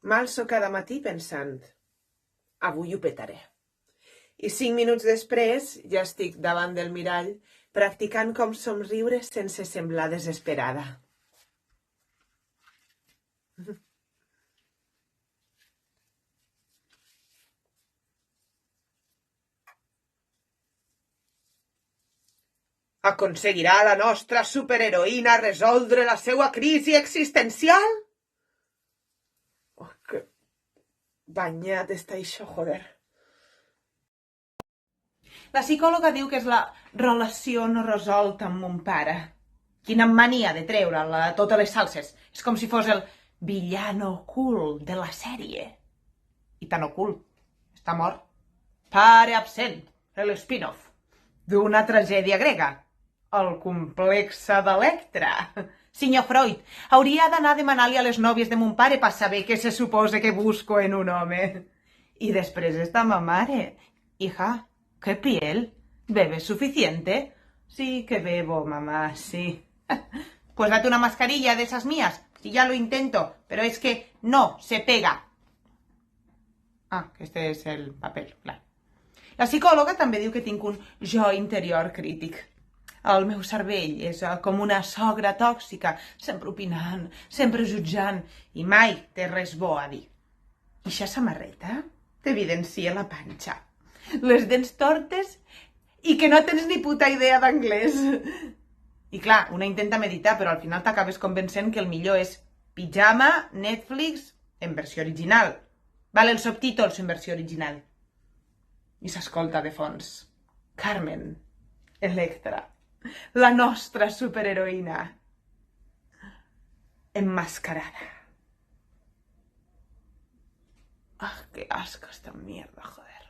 M'alço cada matí pensant, avui ho petaré. I 5 minuts després ja estic davant del mirall practicant com somriure sense semblar desesperada. Aconseguirà la nostra superheroïna resoldre la seva crisi existencial? Oh, que banyat està això, joder. La psicòloga diu que és la relació no resolta amb mon pare. Quina mania de treure-la a totes les salses. És com si fos el villano ocult de la sèrie. I tan ocult. Està mort. Pare absent. L'spin-off d'una tragèdia grega. El complexe d'Electra. Senyor Freud, hauria d'anar a demanar-li a les nòvies de mon pare per saber què se suposa que busco en un home. I després està ma mare. Hija, ¿qué piel? ¿Bebes suficiente? Sí que bebo, mamá, sí. Pues date una mascarilla de esas mías. Si ya lo intento, pero es que no se pega. Ah, que este és el paper, clar. La psicòloga també diu que tinc un jo interior crític. El meu cervell és com una sogra tòxica, sempre opinant, sempre jutjant, i mai té res bo a dir. I aquesta samarreta t'evidencia la panxa, les dents tortes i que no tens ni puta idea d'anglès. I clar, una intenta meditar, però al final t'acabes convencent que el millor és pijama, Netflix, en versió original. Vale, els subtítols en versió original. I s'escolta de fons. Carmen, Electra, la nostra superheroïna, enmascarada. Ah, qué asco esta mierda, joder.